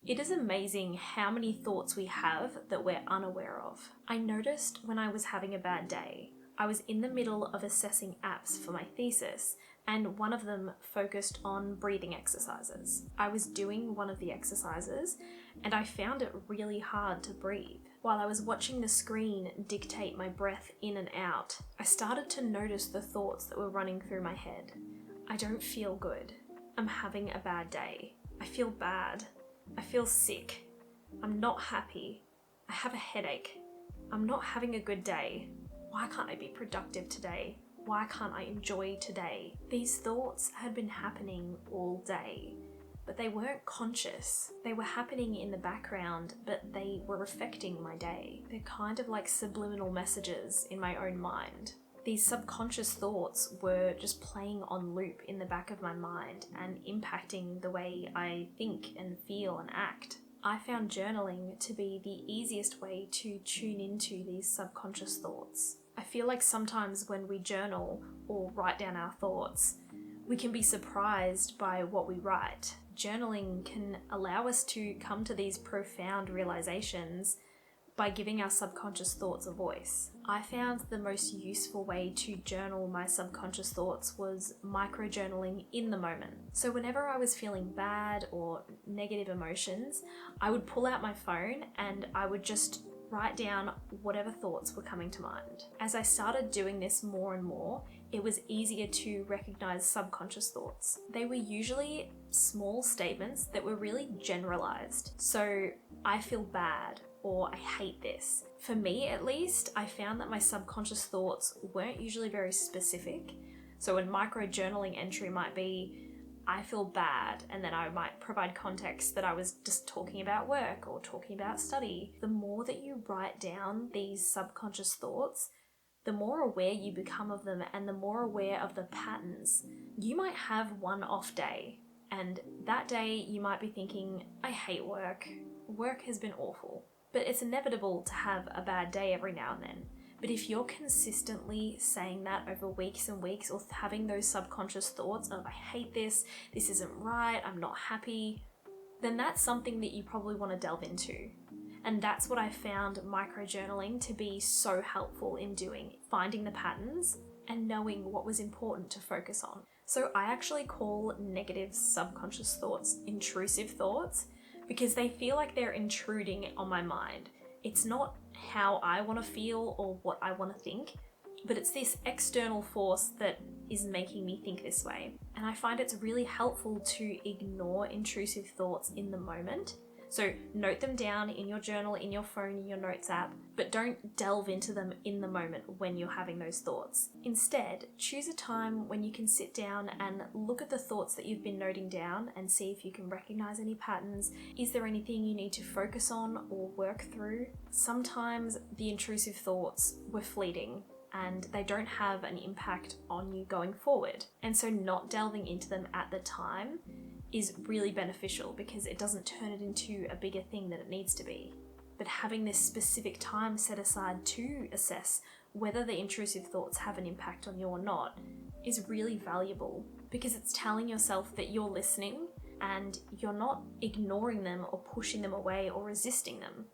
It is amazing how many thoughts we have that we're unaware of. I noticed when I was having a bad day, I was in the middle of assessing apps for my thesis, and one of them focused on breathing exercises. I was doing one of the exercises, and I found it really hard to breathe. While I was watching the screen dictate my breath in and out, I started to notice the thoughts that were running through my head. I don't feel good. I'm having a bad day. I feel bad. I feel sick. I'm not happy. I have a headache. I'm not having a good day. Why can't I be productive today? Why can't I enjoy today? These thoughts had been happening all day, but they weren't conscious. They were happening in the background, but they were affecting my day. They're kind of like subliminal messages in my own mind. These subconscious thoughts were just playing on loop in the back of my mind and impacting the way I think and feel and act. I found journaling to be the easiest way to tune into these subconscious thoughts. I feel like sometimes when we journal or write down our thoughts, we can be surprised by what we write. Journaling can allow us to come to these profound realizations by giving our subconscious thoughts a voice. I found the most useful way to journal my subconscious thoughts was micro-journaling in the moment. So whenever I was feeling bad or negative emotions, I would pull out my phone and I would just write down whatever thoughts were coming to mind. As I started doing this more and more, it was easier to recognize subconscious thoughts. They were usually small statements that were really generalized. So, I feel bad, or I hate this. For me, at least, I found that my subconscious thoughts weren't usually very specific. So a micro-journaling entry might be, I feel bad, and then I might provide context that I was just talking about work or talking about study. The more that you write down these subconscious thoughts, the more aware you become of them and the more aware of the patterns. You might have one off day, and that day you might be thinking, I hate work. Work has been awful. But it's inevitable to have a bad day every now and then. But if you're consistently saying that over weeks and weeks, or having those subconscious thoughts of, I hate this isn't right, I'm not happy, then that's something that you probably want to delve into. And that's what I found micro-journaling to be so helpful in doing, finding the patterns and knowing what was important to focus on. So I actually call negative subconscious thoughts intrusive thoughts, because they feel like they're intruding on my mind. It's not how I want to feel or what I want to think, but it's this external force that is making me think this way. And I find it's really helpful to ignore intrusive thoughts in the moment. So note them down in your journal, in your phone, in your notes app, but don't delve into them in the moment when you're having those thoughts. Instead, choose a time when you can sit down and look at the thoughts that you've been noting down and see if you can recognize any patterns. Is there anything you need to focus on or work through? Sometimes the intrusive thoughts were fleeting and they don't have an impact on you going forward. And so not delving into them at the time is really beneficial because it doesn't turn it into a bigger thing than it needs to be. But having this specific time set aside to assess whether the intrusive thoughts have an impact on you or not is really valuable, because it's telling yourself that you're listening and you're not ignoring them or pushing them away or resisting them.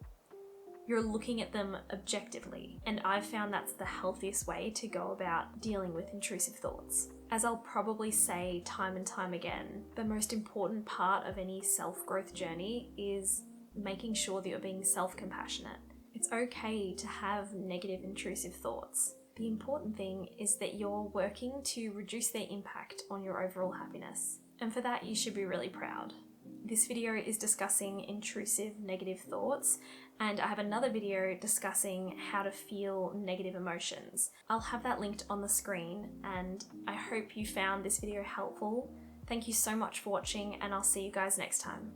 You're looking at them objectively, and I've found that's the healthiest way to go about dealing with intrusive thoughts. As I'll probably say time and time again, the most important part of any self-growth journey is making sure that you're being self-compassionate. It's okay to have negative intrusive thoughts. The important thing is that you're working to reduce their impact on your overall happiness. And for that, you should be really proud. This video is discussing intrusive negative thoughts, and I have another video discussing how to feel negative emotions. I'll have that linked on the screen, and I hope you found this video helpful. Thank you so much for watching, and I'll see you guys next time.